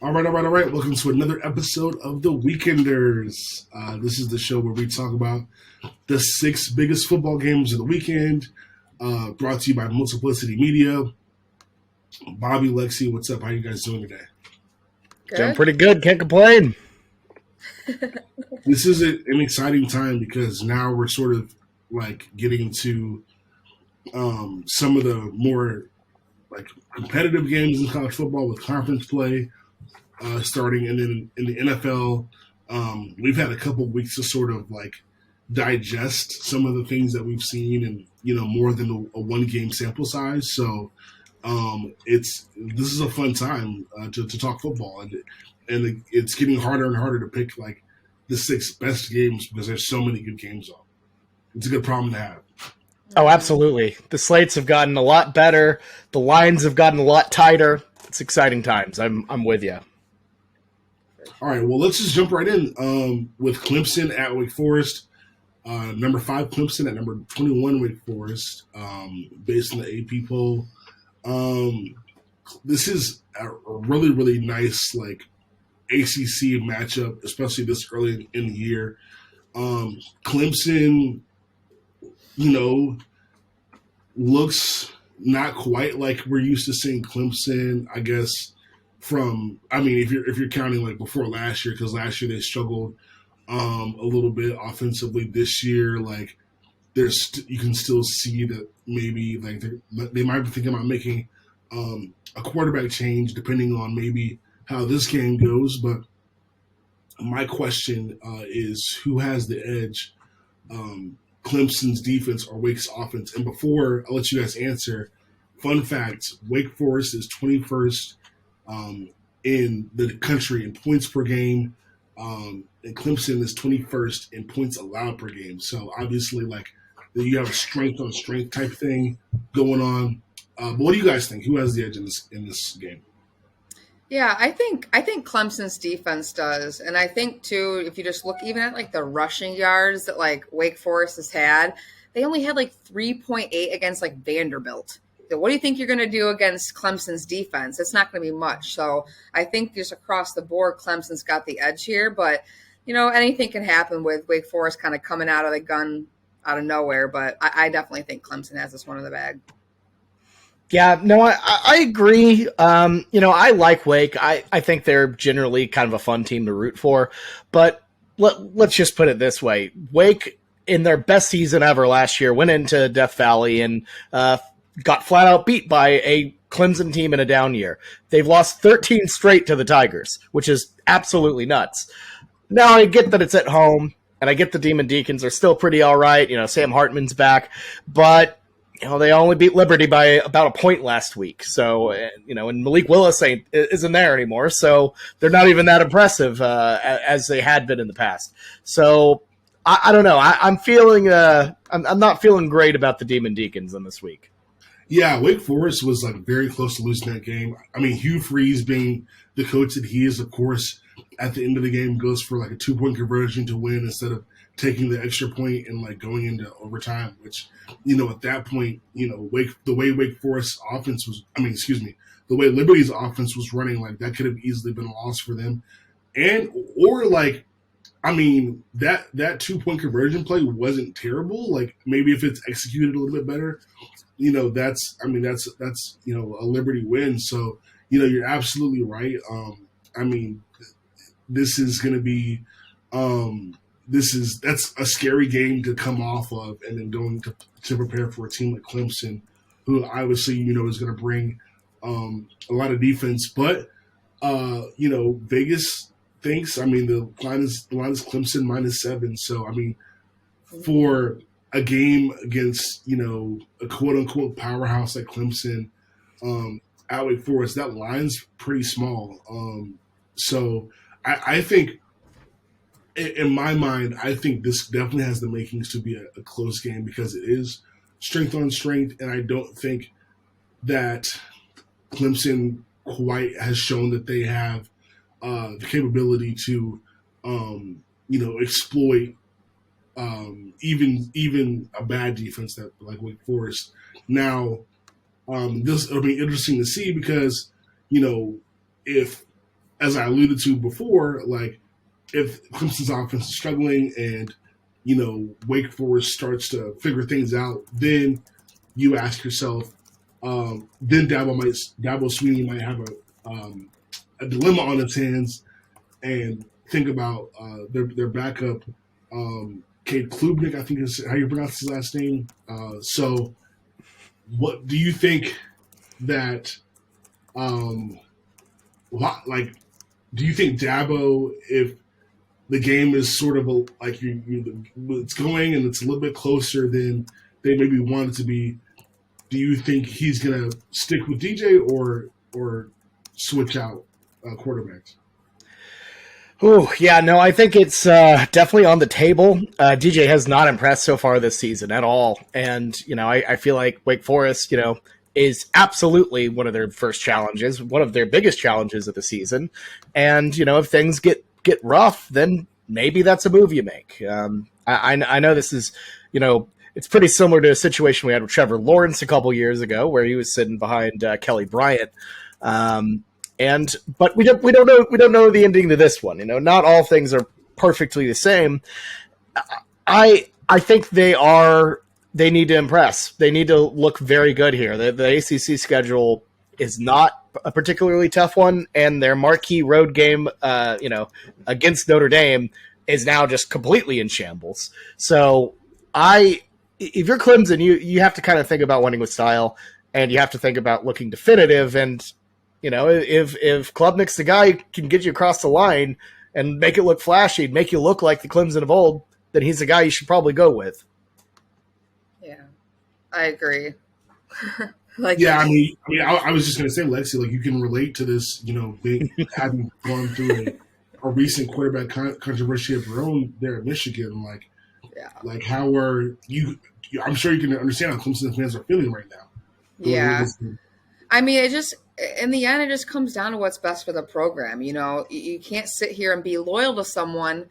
All right. Welcome to another episode of The Weekenders. This is the show where we talk about the six biggest football games of the weekend, brought to you by Multiplicity Media. Bobby, Lexi, what's up? How you guys doing today? Doing Good. pretty good. Can't complain. This is an exciting time because now we're sort of like getting to some of the more like competitive games in college football with conference play starting, and then in the NFL, we've had a couple weeks to sort of like digest some of the things that we've seen, and more than a one game sample size. So this is a fun time to talk football, and it's getting harder and harder to pick like the six best games because there's so many good games on. It's a good problem to have. Oh, absolutely. The slates have gotten a lot better. The lines have gotten a lot tighter. It's exciting times. I'm with you. All right, well, let's just jump right in with Clemson at Wake Forest. Number 5 Clemson at number 21 Wake Forest, based on the AP poll. This is a really, really nice like ACC matchup, especially this early in the year. Clemson, looks not quite like we're used to seeing Clemson, I guess. If you're counting like before last year, because last year they struggled a little bit offensively. This year, like you can still see that maybe like they might be thinking about making a quarterback change depending on maybe how this game goes. But my question is, who has the edge? Clemson's defense or Wake's offense? And before I let you guys answer, fun fact: Wake Forest is 21st in the country in points per game, and Clemson is 21st in points allowed per game. So obviously, like you have a strength on strength type thing going on. But what do you guys think? Who has the edge in this game? Yeah, I think Clemson's defense does, and I think too, if you just look even at like the rushing yards that like Wake Forest has had, they only had like 3.8 against like Vanderbilt. So what do you think you're going to do against Clemson's defense? It's not going to be much. So I think just across the board, Clemson's got the edge here, but anything can happen with Wake Forest kind of coming out of the gun out of nowhere. But I definitely think Clemson has this one in the bag. Yeah, no, I agree. I like Wake. I think they're generally kind of a fun team to root for. But let's just put it this way. Wake, in their best season ever last year, went into Death Valley and got flat out beat by a Clemson team in a down year. They've lost 13 straight to the Tigers, which is absolutely nuts. Now, I get that it's at home, and I get the Demon Deacons are still pretty all right. Sam Hartman's back. But they only beat Liberty by about a point last week. So, and Malik Willis isn't there anymore. So they're not even that impressive as they had been in the past. So I don't know. I'm feeling I'm not feeling great about the Demon Deacons in this week. Yeah, Wake Forest was like very close to losing that game. I mean, Hugh Freeze being the coach that he is, of course, at the end of the game goes for like a 2-point conversion to win instead of taking the extra point and like going into overtime, which, at that point, the way Wake Forest offense was, the way Liberty's offense was running, like that could have easily been a loss for them. Or like, that 2-point conversion play wasn't terrible. Like maybe if it's executed a little bit better, that's a Liberty win. So, you're absolutely right. This is going to be, that's a scary game to come off of, and then going to prepare for a team like Clemson, who obviously is going to bring a lot of defense. But Vegas thinks. The line is Clemson -7. So for a game against a quote unquote powerhouse like Clemson, at Wake Forest, that line's pretty small. So I think, in my mind, I think this definitely has the makings to be a close game because it is strength on strength, and I don't think that Clemson quite has shown that they have the capability to, exploit even a bad defense that like Wake Forest. Now, this will be interesting to see because if as I alluded to before, like if Clemson's offense is struggling and Wake Forest starts to figure things out, then you ask yourself, then Dabo Sweeney might have a dilemma on its hands and think about their backup, Cade Klubnik, I think is how you pronounce his last name. So, what do you think that? Do you think Dabo, if the game is sort of it's going and it's a little bit closer than they maybe want it to be, do you think he's going to stick with DJ or switch out quarterbacks? Oh, yeah, no, I think it's definitely on the table. DJ has not impressed so far this season at all. And, I feel like Wake Forest, is absolutely one of their first challenges, one of their biggest challenges of the season. And, if things get rough, then maybe that's a move you make. I know this is, it's pretty similar to a situation we had with Trevor Lawrence a couple years ago where he was sitting behind Kelly Bryant. But we don't know the ending to this one. Not all things are perfectly the same. I think they need to impress. They need to look very good here. The ACC schedule is not a particularly tough one, and their marquee road game, against Notre Dame is now just completely in shambles. So if you're Clemson, you have to kind of think about winning with style, and you have to think about looking definitive. And if Klubnik's the guy who can get you across the line and make it look flashy, make you look like the Clemson of old, then he's the guy you should probably go with. Yeah, I agree. I was just going to say, Lexi, like you can relate to this, having gone through a recent quarterback controversy of your own there at Michigan. Like how are you? I'm sure you can understand how Clemson fans are feeling right now. Yeah, I mean, it just in the end, it just comes down to what's best for the program. You can't sit here and be loyal to someone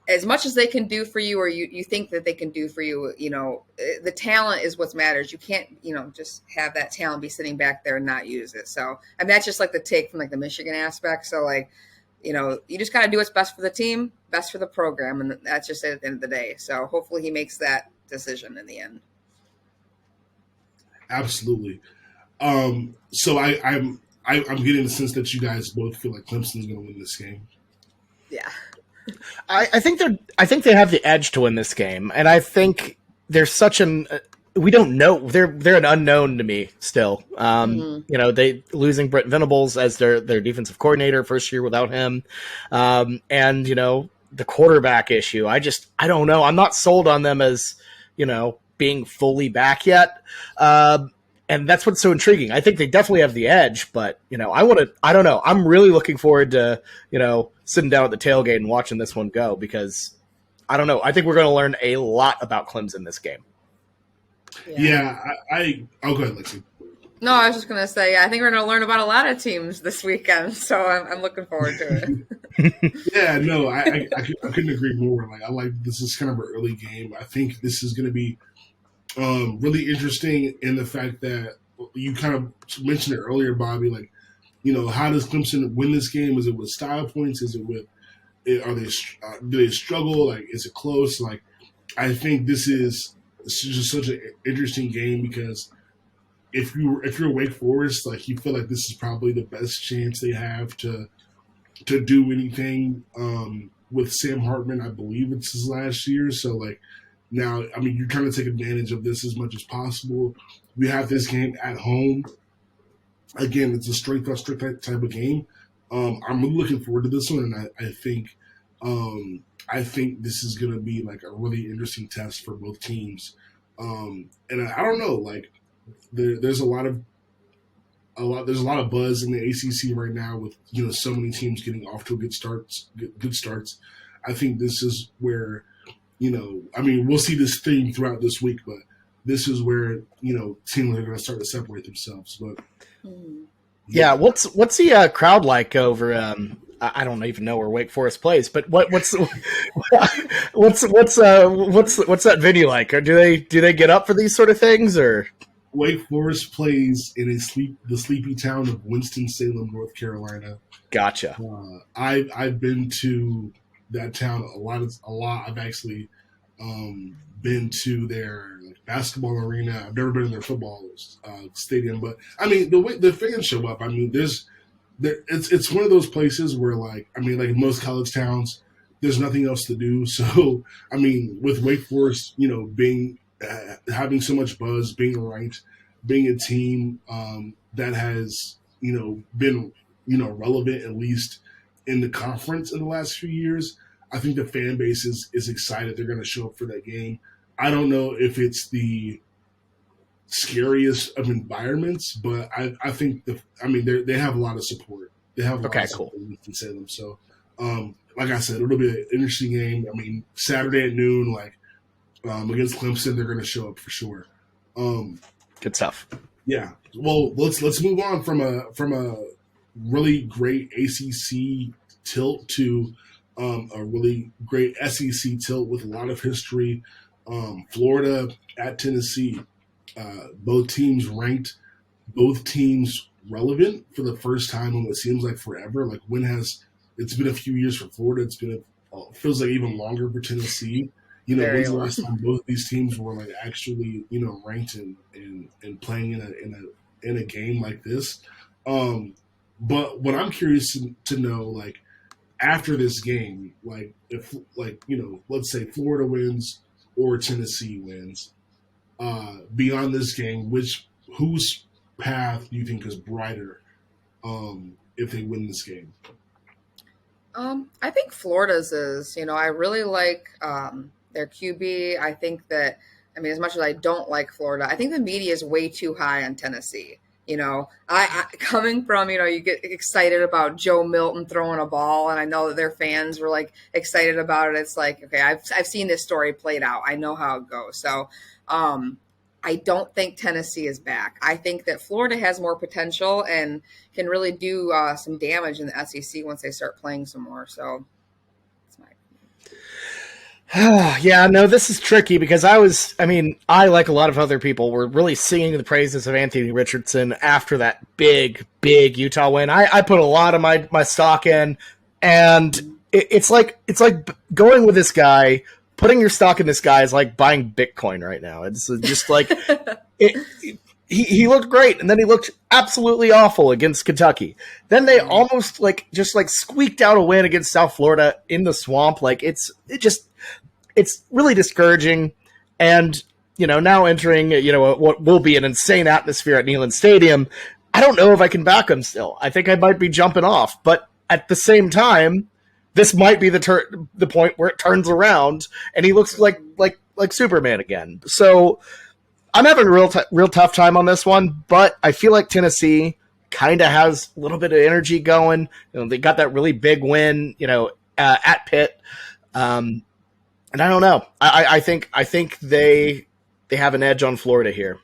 as much as they can do for you, or you think that they can do for you. The talent is what matters. You can't, just have that talent be sitting back there and not use it. So, and that's just like the take from like the Michigan aspect. So you just got to do what's best for the team, best for the program. And that's just it at the end of the day. So hopefully he makes that decision in the end. Absolutely. So I'm getting the sense that you guys both feel like Clemson's going to win this game. Yeah. I think they have the edge to win this game, and I think there's such we don't know, they're an unknown to me still. They losing Brent Venables as their defensive coordinator, first year without him, and the quarterback issue. I don't know. I'm not sold on them as being fully back yet. And that's what's so intriguing. I think they definitely have the edge, but I don't know. I'm really looking forward to, sitting down at the tailgate and watching this one go, because I don't know. I think we're going to learn a lot about Clemson this game. Yeah. I'll go ahead, Lexi. No, I was just going to say, I think we're going to learn about a lot of teams this weekend. So I'm looking forward to it. Yeah, no, I couldn't agree more. This is kind of an early game. I think this is going to be really interesting in the fact that you kind of mentioned it earlier, Bobby. How does Clemson win this game? Is it with style points? Is it with do they struggle? Is it close? I think this is just such an interesting game because if you're Wake Forest, you feel like this is probably the best chance they have to do anything with Sam Hartman. I believe it's his last year, so now, you're trying to take advantage of this as much as possible. We have this game at home. Again, it's a straight type of game. I'm really looking forward to this one, and I think this is going to be a really interesting test for both teams. And I don't know, there's a lot of buzz in the ACC right now with so many teams getting off to good starts. I think this is where. We'll see this thing throughout this week, but this is where, teams are going to start to separate themselves. But yeah, what's the crowd like over? I don't even know where Wake Forest plays, but what's that venue like? Or do they get up for these sort of things, or? Wake Forest plays in the sleepy town of Winston-Salem, North Carolina. Gotcha. I've been to that town a lot. I've actually been to their basketball arena. I've never been in their football stadium, but I mean the way the fans show up. I mean, it's one of those places where like most college towns, there's nothing else to do. So I mean, with Wake Forest, being having so much buzz, being ranked, being a team that has been relevant at least in the conference in the last few years. I think the fan base is excited. They're going to show up for that game. I don't know if it's the scariest of environments, but I think they have a lot of support. They have a lot of support in Salem. So, like I said, it'll be an interesting game. I mean, Saturday at noon, against Clemson, they're going to show up for sure. Good stuff. Yeah. Well, let's move on from a really great ACC tilt to a really great SEC tilt with a lot of history. Florida at Tennessee, both teams ranked, both teams relevant for the first time in what seems like forever. Like it's been a few years for Florida. Feels like even longer for Tennessee. When's the last time both these teams were actually ranked and playing in a game like this? But what I'm curious to know, after this game, if let's say Florida wins or Tennessee wins, beyond this game, whose path do you think is brighter if they win this game? I think Florida's is. I really like their QB. I think that, as much as I don't like Florida, I think the media is way too high on Tennessee. I coming from, you get excited about Joe Milton throwing a ball, and I know that their fans were excited about it. It's okay, I've seen this story played out. I know how it goes. So I don't think Tennessee is back. I think that Florida has more potential and can really do some damage in the SEC once they start playing some more. So that's my yeah, no, this is tricky because I, like a lot of other people, were really singing the praises of Anthony Richardson after that big Utah win. I put a lot of my stock in, and it's like going with this guy. Putting your stock in this guy is like buying Bitcoin right now. It's just he looked great, and then he looked absolutely awful against Kentucky. Then they almost just squeaked out a win against South Florida in the swamp. It's really discouraging. And, now entering, what will be an insane atmosphere at Neyland Stadium, I don't know if I can back him still. I think I might be jumping off. But at the same time, this might be the point where it turns around and he looks like Superman again. So I'm having a real tough time on this one, but I feel like Tennessee kind of has a little bit of energy going. They got that really big win, at Pitt. And I don't know. I think they have an edge on Florida here.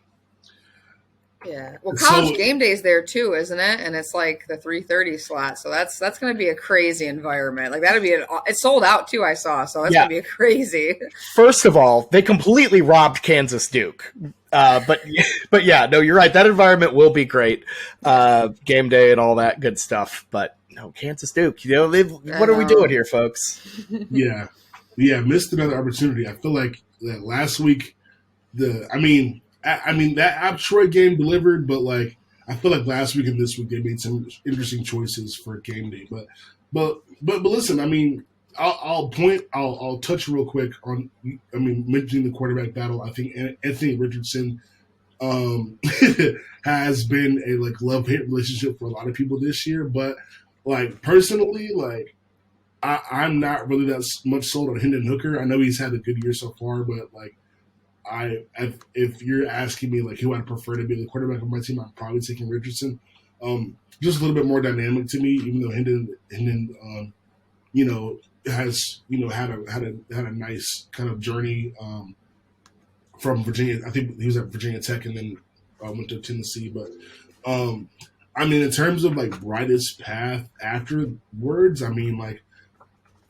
Yeah. Well, College Game Day is there too, isn't it? And it's the 3:30 slot. So that's going to be a crazy environment. That'll be it's sold out too, I saw. So that's going to be crazy. First of all, they completely robbed Kansas Duke. But yeah, no, you're right. That environment will be great. Game day and all that good stuff. But no, Kansas Duke, what are we doing here, folks? Yeah, missed another opportunity. I feel like that last week, that Troy game delivered, but I feel like last week and this week they made some interesting choices for game day. But listen, I'll touch real quick on mentioning the quarterback battle. I think Anthony Richardson has been a love-hate relationship for a lot of people this year, but personally, I'm not really that much sold on Hendon Hooker. I know he's had a good year so far, but if you're asking me who I'd prefer to be the quarterback of my team, I'm probably taking Richardson. Just a little bit more dynamic to me, even though Hendon has had a nice kind of journey from Virginia. I think he was at Virginia Tech and then went to Tennessee. But in terms of brightest path afterwards,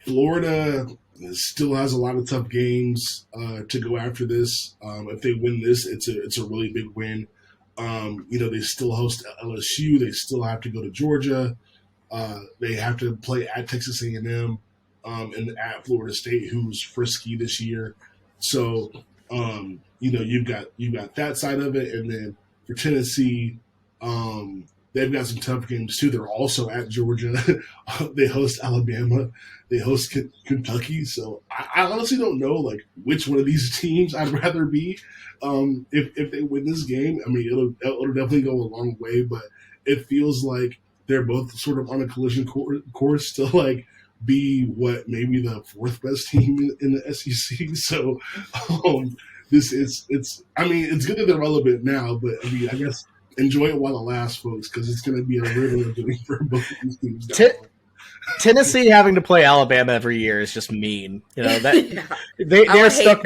Florida still has a lot of tough games to go after this. If they win this, it's a really big win. They still host LSU. They still have to go to Georgia. They have to play at Texas A&M and at Florida State, who's frisky this year. So, you've got that side of it, and then for Tennessee, they've got some tough games too. They're also at Georgia. They host Alabama. They host Kentucky. So I honestly don't know like which one of these teams I'd rather be. If they win this game, I mean it'll definitely go a long way. But it feels like they're both sort of on a collision course to like be what maybe the fourth best team in the SEC. So it's good that they're relevant now, but I mean I guess enjoy it while it lasts, folks, because it's going to be a riddle for both of these teams. Tennessee having to play Alabama every year is just mean. That they're stuck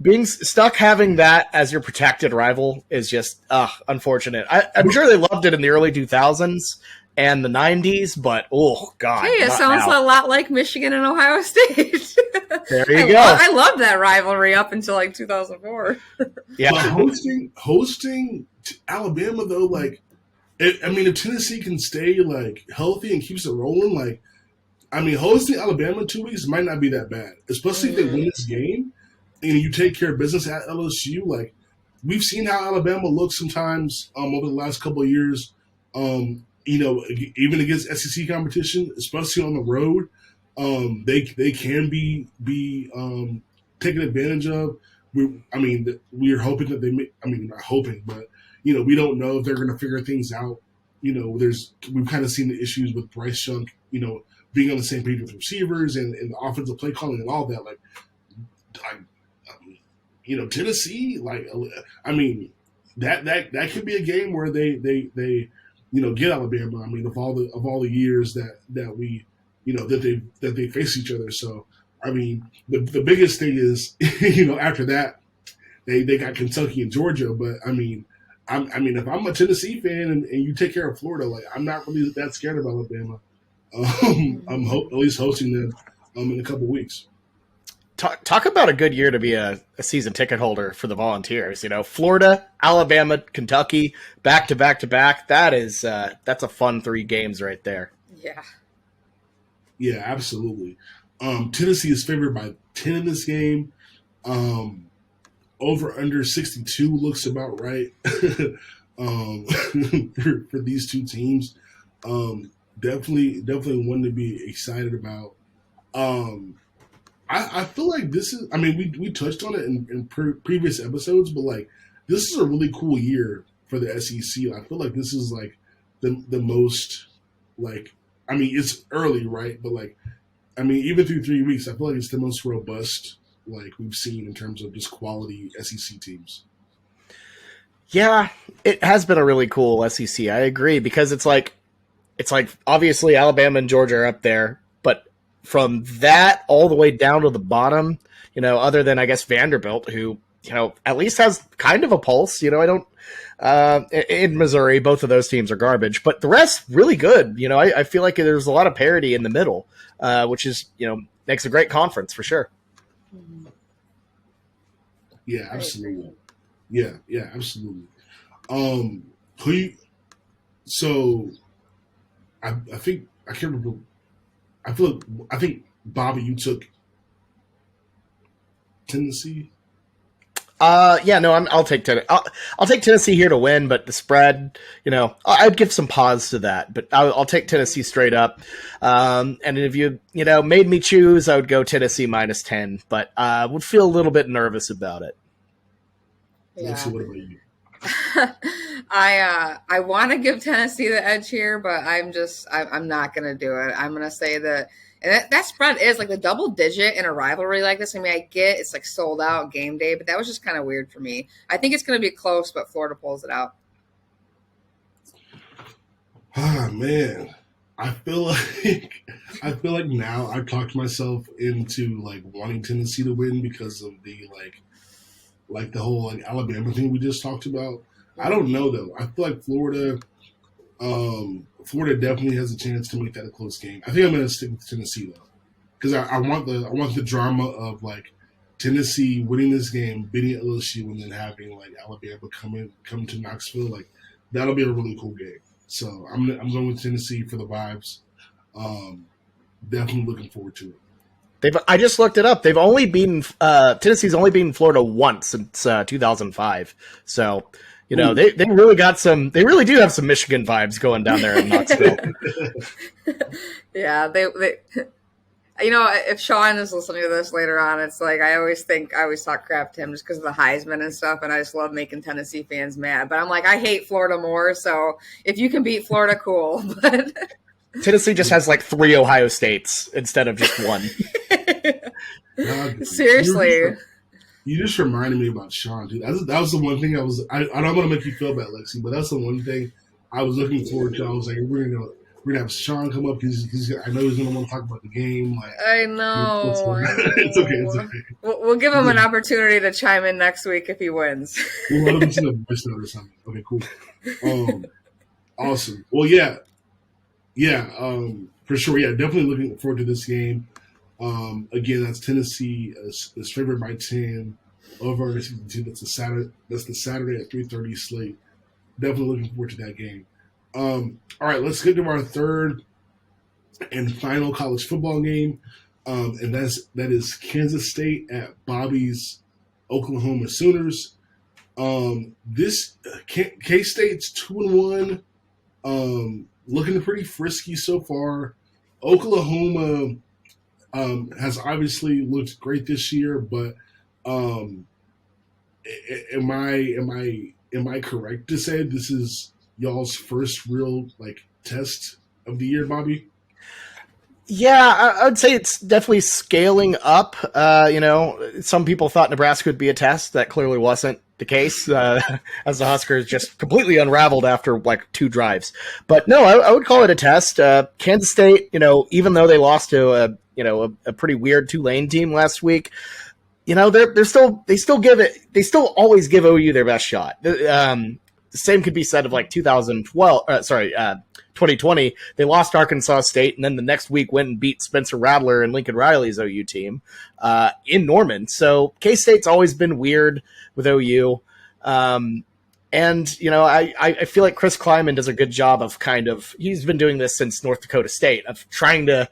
being stuck having that as your protected rival is just unfortunate. I'm sure they loved it in the early 2000s and the 90s, but oh god, hey, it sounds a lot like Michigan and Ohio State. There you go. I loved that rivalry up until like 2004. Yeah, but hosting Alabama though, like. If Tennessee can stay like healthy and keeps it rolling, hosting Alabama 2 weeks might not be that bad, especially if they win this game and you take care of business at LSU. Like we've seen how Alabama looks sometimes over the last couple of years. Even against SEC competition, especially on the road, they can be taken advantage of. We're hoping that they may. Not hoping, but. We don't know if they're going to figure things out. We've kind of seen the issues with Bryce Young, being on the same page with receivers and the offensive play calling and all that. Tennessee, that could be a game where they get Alabama. Of all the years that we, that they face each other. So, the biggest thing is, after that, they got Kentucky and Georgia, but if I'm a Tennessee fan and you take care of Florida, I'm not really that scared of Alabama. I'm at least hosting them in a couple weeks. Talk about a good year to be a season ticket holder for the Volunteers. Florida, Alabama, Kentucky, back to back to back. That's a fun 3 games right there. Yeah. Yeah, absolutely. Tennessee is favored by 10 in this game. Over under 62 looks about right for these two teams. Definitely one to be excited about. I feel like this is. We touched on it in previous episodes, but this is a really cool year for the SEC. I feel like this is the most it's early, right? But even through 3 weeks, I feel like it's the most robust. We've seen in terms of just quality SEC teams. Yeah, it has been a really cool SEC. I agree because it's obviously Alabama and Georgia are up there, but from that all the way down to the bottom, other than I guess Vanderbilt, who at least has kind of a pulse. In Missouri, both of those teams are garbage, but the rest really good. I feel like there's a lot of parity in the middle, which is makes a great conference for sure. Yeah, absolutely. Yeah, absolutely. I think I can't remember. I think Bobby, you took Tennessee. I'll take Tennessee. I'll take Tennessee here to win, but the spread, I'd give some pause to that. But I'll take Tennessee straight up. And if you made me choose, I would go Tennessee -10, but I would feel a little bit nervous about it. Yeah. Lexi, what about you? I want to give Tennessee the edge here, but I'm not going to do it. I'm going to say that. And that spread is the double digit in a rivalry like this. I get it's sold out game day, but that was just kind of weird for me. I think it's going to be close, but Florida pulls it out. Ah, man. I feel like now I've talked myself into wanting Tennessee to win because of the the whole Alabama thing we just talked about. I don't know though. I feel like Florida definitely has a chance to make that a close game. I think I'm going to stick with Tennessee though, because I want the drama of Tennessee winning this game, beating LSU, and then having like Alabama come to Knoxville, like that'll be a really cool game. So I'm going with Tennessee for the vibes. Definitely looking forward to it. I just looked it up. They've only beaten Tennessee's only beaten Florida once since 2005. So they really got some. They really do have some Michigan vibes going down there in Knoxville. Yeah, they. If Sean is listening to this later on, it's like I always talk crap to him just because of the Heisman and stuff, and I just love making Tennessee fans mad. But I'm like, I hate Florida more, so if you can beat Florida, cool. But Tennessee just has like 3 Ohio States instead of just one. Seriously. You just reminded me about Sean, dude. That was the one thing I don't want to make you feel bad, Lexi, but that's the one thing I was looking forward to. I was like, we're gonna have Sean come up. I know he's gonna want to talk about the game. Like, I know. It's okay. We'll give him an opportunity to chime in next week if he wins. We'll let him send a voice note or something. Okay, cool. Awesome. Well, yeah. For sure. Yeah, definitely looking forward to this game. Again, that's Tennessee is favored by 10 over our 62. That's the Saturday at 3:30 slate. Definitely looking forward to that game. All right, let's get to our third and final college football game, and that is Kansas State at Bobby's Oklahoma Sooners. This K-State's 2-1, looking pretty frisky so far. Oklahoma has obviously looked great this year, but am I correct to say this is y'all's first real test of the year, Bobby? Yeah, I would say it's definitely scaling up. Some people thought Nebraska would be a test. That clearly wasn't the case, as the Huskers just completely unraveled after 2 drives. But no, I would call it a test. Kansas State, even though they lost to a pretty weird Tulane team last week, they still always give OU their best shot. The same could be said of 2020. They lost Arkansas State, and then the next week went and beat Spencer Rattler and Lincoln Riley's OU team in Norman. So K-State's always been weird with OU. I feel like Chris Kleiman does a good job of he's been doing this since North Dakota State, of trying to,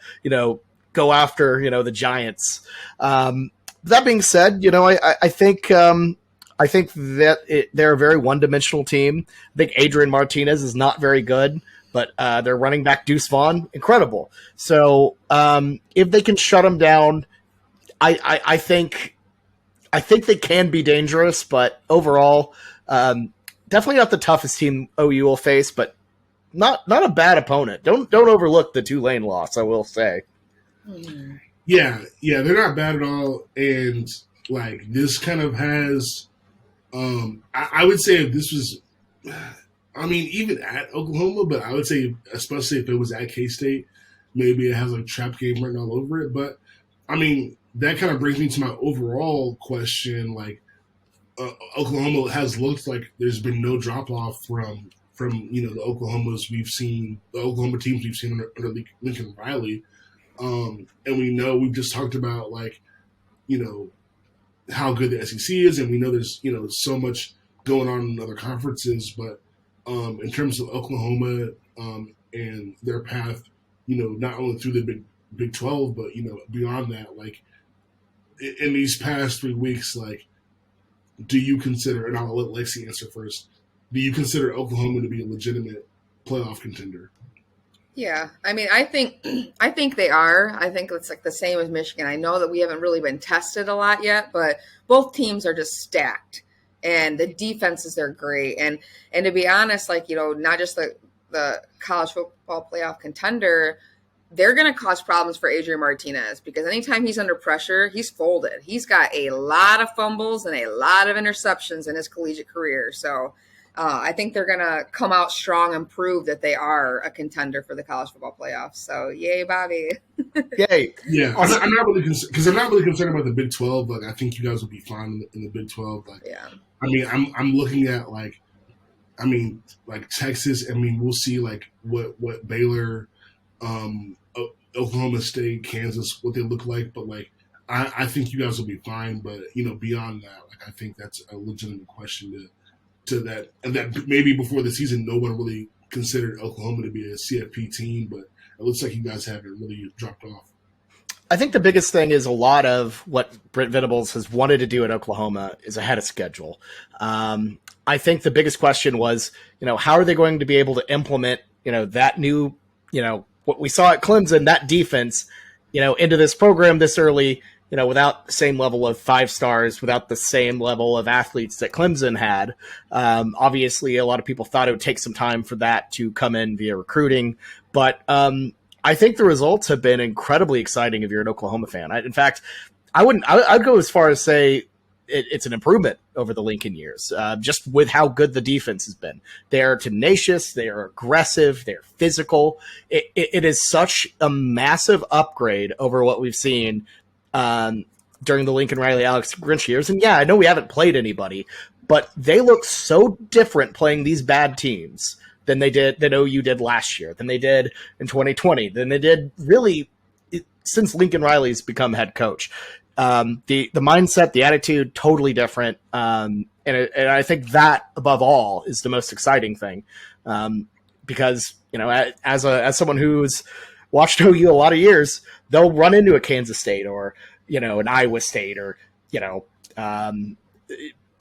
go after, the Giants. That being said, I think that they're a very one-dimensional team. I think Adrian Martinez is not very good, but their running back Deuce Vaughn, incredible. So if they can shut them down, I think they can be dangerous. But overall, definitely not the toughest team OU will face, but not a bad opponent. Don't overlook the Tulane loss, I will say. Yeah, they're not bad at all, and this kind of has. I would say if this was, even at Oklahoma, but I would say especially if it was at K-State, maybe it has trap game written all over it. But that kind of brings me to my overall question. Oklahoma has looked like there's been no drop off from the Oklahoma teams we've seen under Lincoln Riley, and we've just talked about how good the SEC is, and we know there's so much going on in other conferences, but in terms of Oklahoma and their path, not only through the Big 12, but beyond that, in these past 3 weeks, do you consider, and I'll let Lexi answer first, do you consider Oklahoma to be a legitimate playoff contender? Yeah, I think they are. I think it's the same as Michigan. I know that we haven't really been tested a lot yet, but both teams are just stacked, and the defenses are great. And to be honest, not just the college football playoff contender, they're going to cause problems for Adrian Martinez, because anytime he's under pressure, he's folded. He's got a lot of fumbles and a lot of interceptions in his collegiate career. So I think they're going to come out strong and prove that they are a contender for the college football playoffs. So, yay, Bobby. Yay. Yeah, I'm not really concerned, I'm not really concerned about the Big 12. I think you guys will be fine in the Big 12. Yeah. I'm looking at Texas. We'll see what Baylor, Oklahoma State, Kansas, what they look like. But I think you guys will be fine. But beyond that, like I think that's a legitimate question to that, and that maybe before the season, no one really considered Oklahoma to be a CFP team, but it looks like you guys haven't really dropped off. I think the biggest thing is a lot of what Brent Venables has wanted to do at Oklahoma is ahead of schedule. I think the biggest question was, how are they going to be able to implement, that new, what we saw at Clemson, that defense, into this program this early, without the same level of 5 stars, without the same level of athletes that Clemson had. Obviously, a lot of people thought it would take some time for that to come in via recruiting, but I think the results have been incredibly exciting if you're an Oklahoma fan. In fact, I'd go as far as say it's an improvement over the Lincoln years, just with how good the defense has been. They are tenacious, they are aggressive, they're physical. It is such a massive upgrade over what we've seen during the Lincoln Riley, Alex Grinch years. And yeah, I know we haven't played anybody, but they look so different playing these bad teams than OU did last year, than they did in 2020, than they did really since Lincoln Riley's become head coach. The mindset, the attitude, totally different. And I think that above all is the most exciting thing. Because, as someone who's watched OU a lot of years, they'll run into a Kansas State or, an Iowa State or,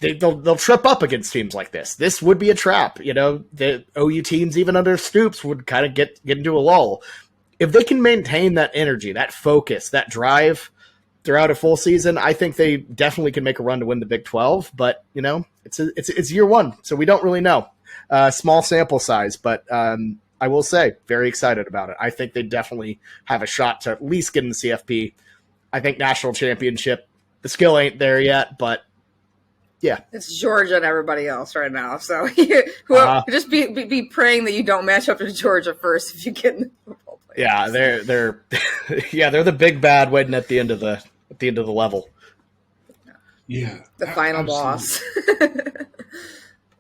they'll trip up against teams like this. This would be a trap. The OU teams, even under Stoops, would kind of get into a lull. If they can maintain that energy, that focus, that drive throughout a full season, I think they definitely can make a run to win the Big 12. But it's year one, so we don't really know. Small sample size, but I will say very excited about it. I think they definitely have a shot to at least get in the CFP. I think national championship, the skill ain't there yet, but yeah, it's Georgia and everybody else right now. So just be praying that you don't match up to Georgia first if you get in the football playoffs. Yeah, they're the big bad waiting at the end of the level. Yeah, the final boss.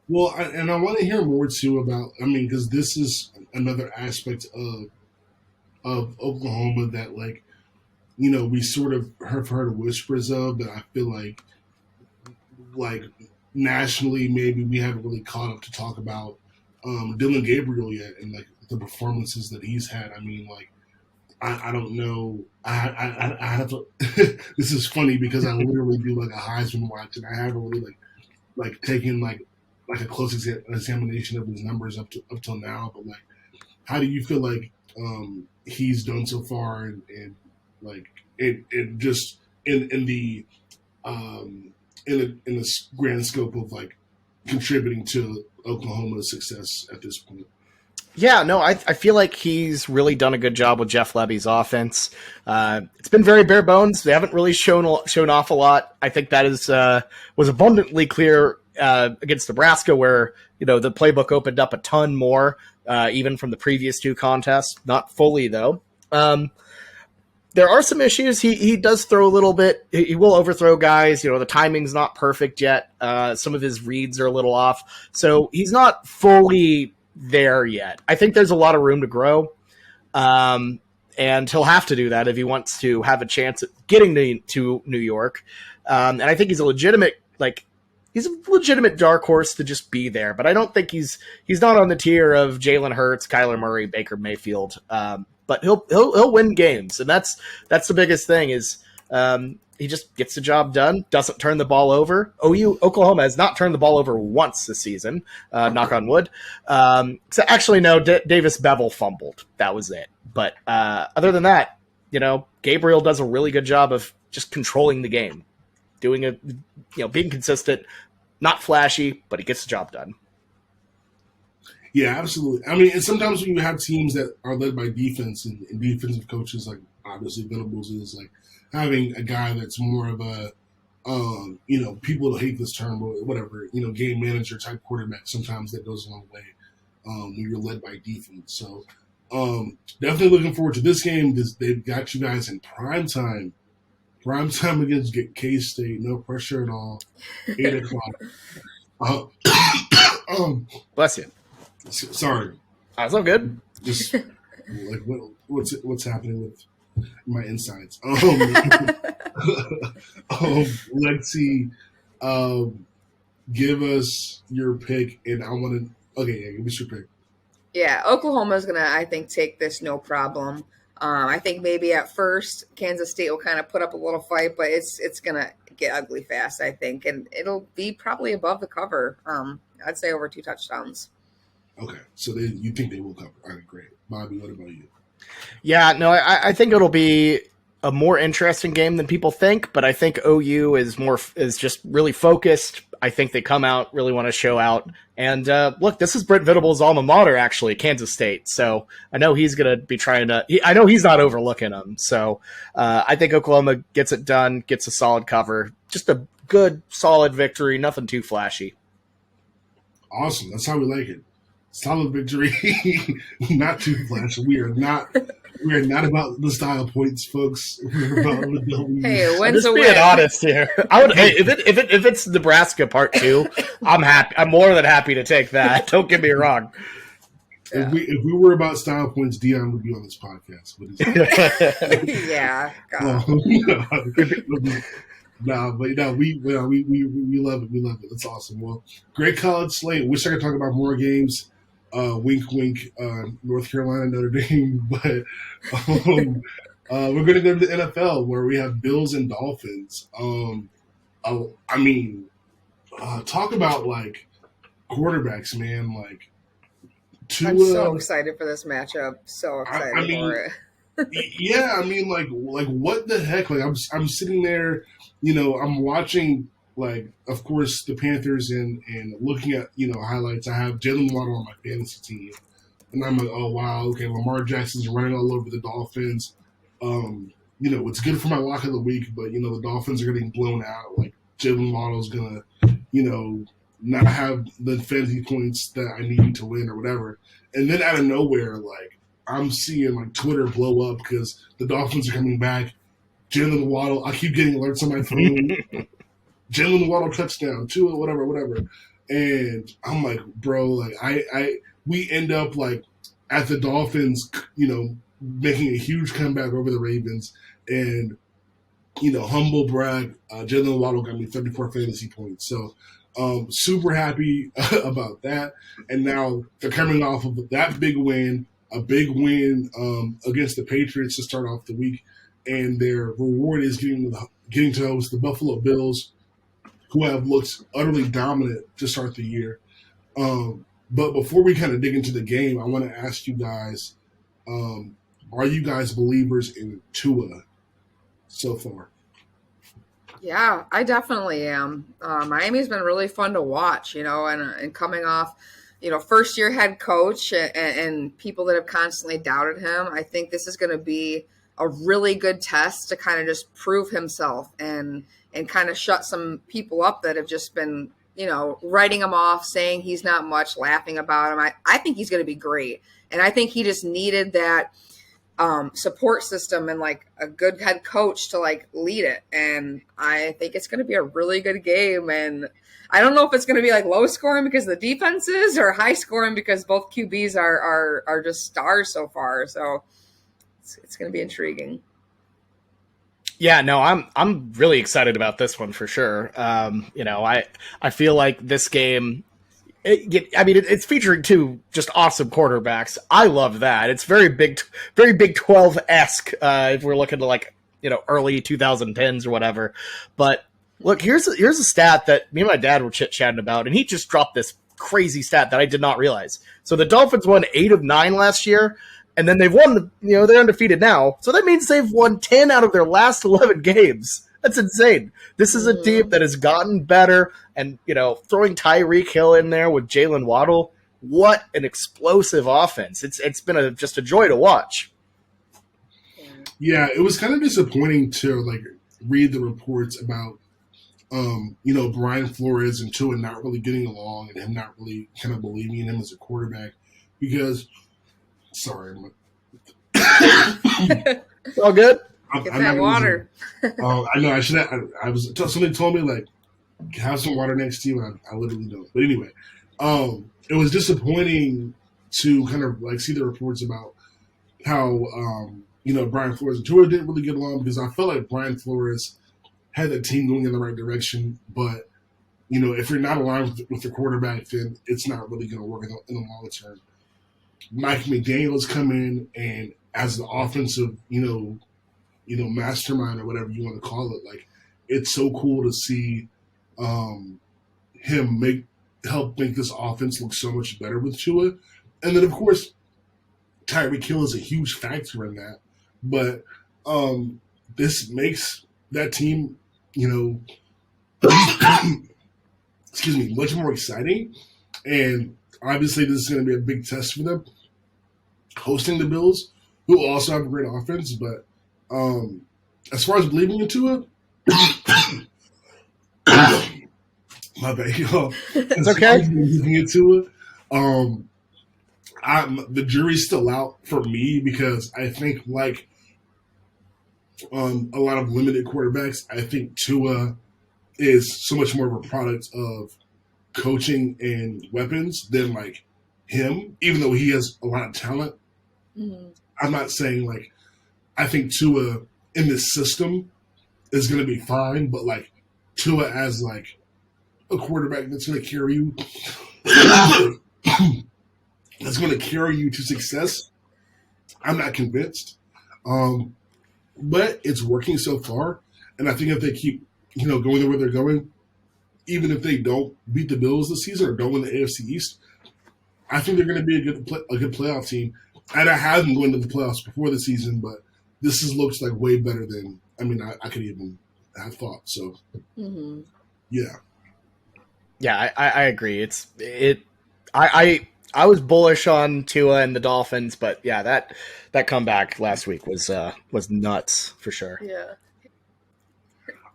Well, and I want to hear more too about. I mean, because this is another aspect of Oklahoma that, we sort of have heard whispers of, but I feel like nationally, maybe we haven't really caught up to talk about Dylan Gabriel yet, and the performances that he's had. I mean, I don't know. I have to. This is funny because I literally do a Heisman watch, and I haven't really taken a close examination of his numbers up till now. But how do you feel he's done so far, and it just in the in the grand scope of contributing to Oklahoma's success at this point? Yeah, no, I feel like he's really done a good job with Jeff Lebby's offense. It's been very bare bones. They haven't really shown off a lot. I think that was abundantly clear against Nebraska, where the playbook opened up a ton more, even from the previous 2 contests. Not fully though. There are some issues. He does throw a little bit. He will overthrow guys. The timing's not perfect yet. Some of his reads are a little off. So he's not fully there yet. I think there's a lot of room to grow. And he'll have to do that if he wants to have a chance at getting to New York. And I think he's a legitimate dark horse to just be there. But I don't think he's not on the tier of Jalen Hurts, Kyler Murray, Baker Mayfield. But he'll win games, and that's the biggest thing is he just gets the job done, doesn't turn the ball over. Oklahoma has not turned the ball over once this season, knock on wood. So actually, no, Davis Bevel fumbled. That was it. But other than that, Gabriel does a really good job of just controlling the game, being consistent, not flashy, but he gets the job done. Yeah, absolutely. I mean, and sometimes when you have teams that are led by defense and defensive coaches, obviously Venables is having a guy that's more of a, people hate this term, but whatever, game manager type quarterback. Sometimes that goes a long way when you're led by defense. So definitely looking forward to this game. They've got you guys in prime time against K-State. No pressure at all. 8 o'clock. Bless you. Sorry. That's all good. Just what's happening with my insides. Lexi, give us your pick, and I want to. Okay, yeah, give us your pick. Yeah, Oklahoma's gonna, I think, take this no problem. I think maybe at first Kansas State will kind of put up a little fight, but it's gonna get ugly fast, I think, and it'll be probably above the cover. I'd say over 2 touchdowns. Okay, so you think they will cover? All right, great. Bobby, what about you? Yeah, no, I think it'll be a more interesting game than people think, but I think OU is just really focused. I think they come out, really want to show out. And look, this is Brent Venables' alma mater, actually, Kansas State. So I know he's going to be trying to – I know he's not overlooking them. So I think Oklahoma gets it done, gets a solid cover. Just a good, solid victory, nothing too flashy. Awesome. That's how we like it. Solid victory, not too flashy. We are not about the style points, folks. We're about the W. Hey, when's a I'm win? just being honest here. If it's Nebraska part 2, I'm happy. I'm more than happy to take that. Don't get me wrong. Yeah. If we were about style points, Dion would be on this podcast. But yeah. We love it. We love it. That's awesome. Well, great college slate. Wish I could talk about more games. Wink, wink. North Carolina, Notre Dame, but we're going to go to the NFL where we have Bills and Dolphins. I mean, talk about like quarterbacks, man. Like, I'm so excited for this matchup. So excited for it. Yeah, I mean, like what the heck? Like, I'm sitting there, I'm watching, like, of course, the Panthers and looking at, highlights. I have Jalen Waddle on my fantasy team, and I'm like, oh wow, okay, Lamar Jackson's running all over the Dolphins. It's good for my lock of the week, but the Dolphins are getting blown out. Like, Jalen Waddle's gonna, not have the fantasy points that I need to win or whatever. And then out of nowhere, like, I'm seeing like Twitter blow up because the Dolphins are coming back. Jalen Waddle, I keep getting alerts on my phone. Jalen Waddle touchdown, 2, whatever. And I'm like, bro, like we end up like at the Dolphins, making a huge comeback over the Ravens, and humble brag, Jalen Waddle got me 34 fantasy points. So super happy about that. And now they're coming off of that big win. A big win against the Patriots to start off the week, and their reward is getting to host the Buffalo Bills, who have looked utterly dominant to start the year. But before we kind of dig into the game, I want to ask you guys, are you guys believers in Tua so far? Yeah, I definitely am. Miami's been really fun to watch, and coming off – first-year head coach and people that have constantly doubted him. I think this is going to be a really good test to kind of just prove himself and kind of shut some people up that have just been, writing him off, saying he's not much, laughing about him. I think he's going to be great. And I think he just needed that support system and like a good head coach to like lead it. And I think it's going to be a really good game. And I don't know if it's going to be like low scoring because of the defenses or high scoring because both QBs are just stars so far. So it's going to be intriguing. Yeah, no, I'm really excited about this one for sure. I feel like this game, it's featuring 2 just awesome quarterbacks. I love that. It's very Big 12-esque if we're looking to like, early 2010s or whatever. But look, here's a stat that me and my dad were chit-chatting about, and he just dropped this crazy stat that I did not realize. So the Dolphins won 8 of 9 last year, and then they've won, they're undefeated now. So that means they've won 10 out of their last 11 games. That's insane. This is a team that has gotten better, and, throwing Tyreek Hill in there with Jalen Waddle, what an explosive offense. It's been just a joy to watch. Yeah, it was kind of disappointing to, like, read the reports about Brian Flores and Tua not really getting along and him not really kind of believing in him as a quarterback because, sorry, it's all good. Get that water. I know I should have. Somebody told me like have some water next to you, and I literally don't. But anyway, it was disappointing to kind of like see the reports about how Brian Flores and Tua didn't really get along because I felt like Brian Flores had the team going in the right direction, but if you're not aligned with the quarterback, then it's not really going to work in the long term. Mike McDaniel's come in and as the offensive, mastermind or whatever you want to call it, like it's so cool to see him help make this offense look so much better with Tua. And then of course Tyreek Hill is a huge factor in that. But this makes that team, much more exciting. And obviously this is going to be a big test for them hosting the Bills, who also have a great offense. But as far as believing into it, my bad, y'all. It's okay. Believing into it, the jury's still out for me because I think like a lot of limited quarterbacks, I think Tua is so much more of a product of coaching and weapons than like him, even though he has a lot of talent. Mm-hmm. I'm not saying like I think Tua in this system is going to be fine, but like Tua as like a quarterback that's going to carry you, that's going to carry you to success, I'm not convinced. But it's working so far, and I think if they keep going the way they're going, even if they don't beat the Bills this season or don't win the AFC East, I think they're going to be a good playoff team. And I have them going to the playoffs before the season, but this looks like way better than I could even have thought. So, yeah, I agree. I was bullish on Tua and the Dolphins, but yeah, that comeback last week was nuts for sure. Yeah.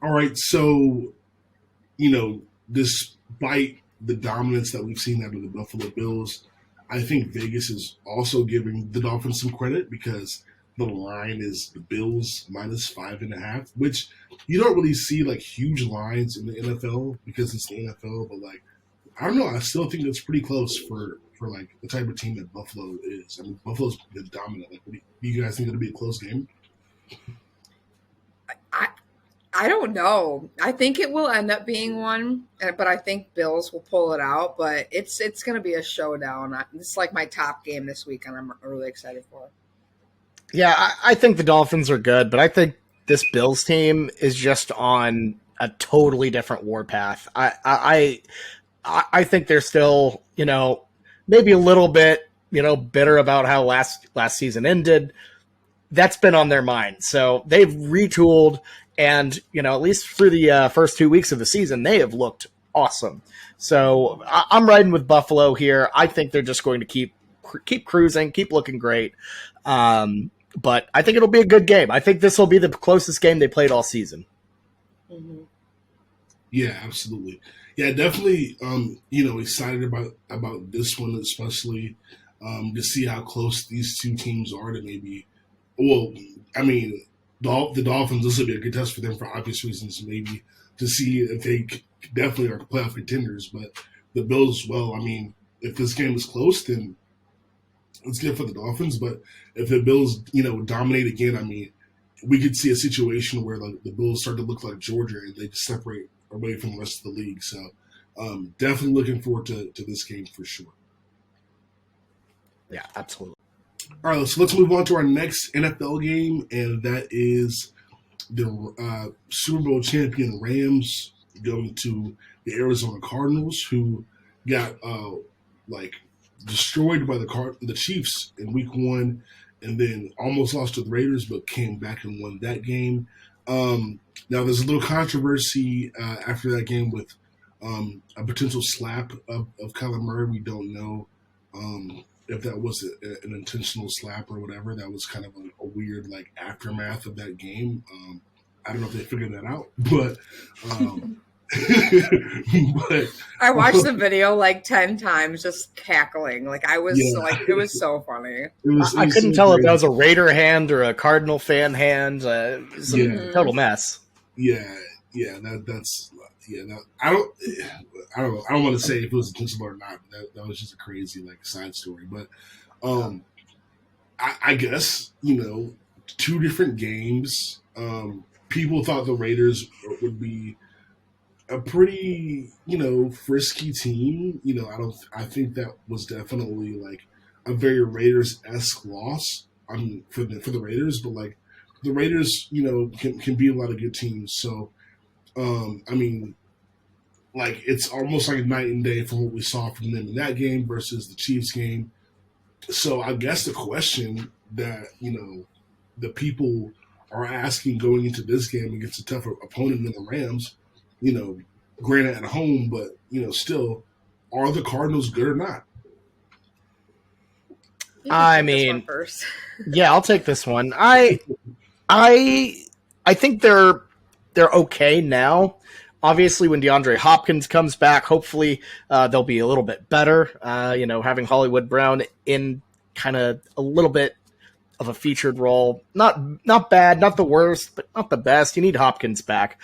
All right, so despite the dominance that we've seen out of the Buffalo Bills, I think Vegas is also giving the Dolphins some credit because the line is the Bills -5.5, which you don't really see like huge lines in the NFL because it's the NFL, but like I don't know, I still think it's pretty close for like the type of team that Buffalo is. I mean, Buffalo's been dominant. Like, do you guys think it'll be a close game? I don't know. I think it will end up being one, but I think Bills will pull it out. But it's going to be a showdown. It's like my top game this week, and I'm really excited for it. Yeah, I think the Dolphins are good, but I think this Bills team is just on a totally different warpath. I think they're still, maybe a little bit, bitter about how last season ended. That's been on their mind. So they've retooled, and, at least through the first 2 weeks of the season, they have looked awesome. So I'm riding with Buffalo here. I think they're just going to keep cruising, keep looking great. But I think it'll be a good game. I think this will be the closest game they played all season. Mm-hmm. Yeah, absolutely. Yeah, definitely. Excited about this one, especially to see how close these two teams are to maybe. Well, I mean, the Dolphins. This will be a good test for them for obvious reasons, maybe to see if they definitely are playoff contenders. But the Bills, well, I mean, if this game is close, then it's good for the Dolphins. But if the Bills, dominate again, I mean, we could see a situation where like the Bills start to look like Georgia and they just separate away from the rest of the league. So definitely looking forward to this game for sure. Yeah, absolutely. All right, so let's move on to our next NFL game, and that is the Super Bowl champion Rams going to the Arizona Cardinals, who got destroyed by the Chiefs in Week 1, and then almost lost to the Raiders, but came back and won that game. Now, there's a little controversy after that game with a potential slap of Kyler Murray. We don't know if that was an intentional slap or whatever. That was kind of a weird aftermath of that game. I don't know if they figured that out, but but I watched the video 10 times, just cackling. It was so funny. I couldn't tell if that was a Raider hand or a Cardinal fan hand. Total mess. Yeah, that's. I don't know. I don't want to say if it was intentional or not. That was just a crazy side story. But I guess two different games. People thought the Raiders would be a pretty, frisky team. I think that was definitely like a very Raiders esque loss. I mean, for the Raiders, but like the Raiders, can be a lot of good teams. So, I mean, like it's almost like a night and day from what we saw from them in that game versus the Chiefs game. So I guess the question that the people are asking going into this game against a tougher opponent than the Rams, you know, granted at home, but still, are the Cardinals good or not? I mean, first. Yeah, I'll take this one. I think they're okay now. Obviously, when DeAndre Hopkins comes back, hopefully they'll be a little bit better. Having Hollywood Brown in kind of a little bit of a featured role, not bad, not the worst, but not the best. You need Hopkins back.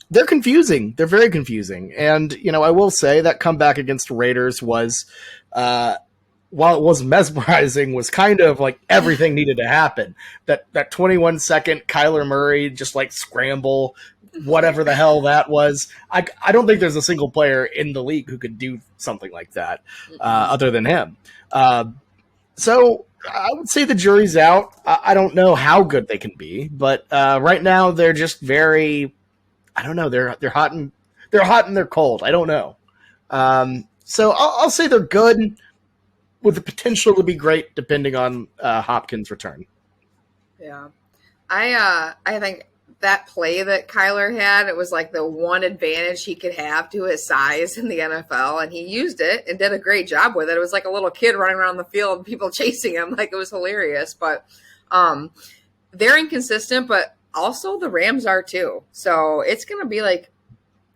They're confusing. They're very confusing. And, I will say that comeback against the Raiders was, while it was mesmerizing, was kind of like everything needed to happen. That 21-second Kyler Murray just like scramble, whatever the hell that was. I don't think there's a single player in the league who could do something like that other than him. So I would say the jury's out. I don't know how good they can be, but right now they're just very, I don't know. They're hot and they're cold. I don't know. So I'll say they're good with the potential to be great depending on Hopkins' return. Yeah. I think that play that Kyler had, it was like the one advantage he could have to his size in the NFL, and he used it and did a great job with it. It was like a little kid running around the field and people chasing him. Like, it was hilarious. But they're inconsistent, but also the Rams are too. So it's going to be like,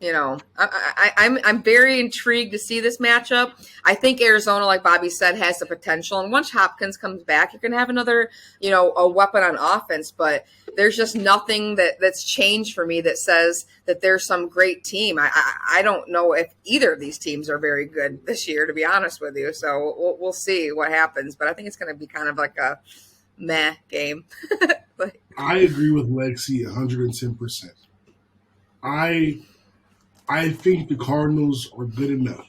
I'm very intrigued to see this matchup. I think Arizona, like Bobby said, has the potential. And once Hopkins comes back, you're going to have another, a weapon on offense. But there's just nothing that's changed for me that says that there's some great team. I don't know if either of these teams are very good this year, to be honest with you. So we'll see what happens. But I think it's going to be kind of like a meh game. I agree with Lexi 110%. I think the Cardinals are good enough.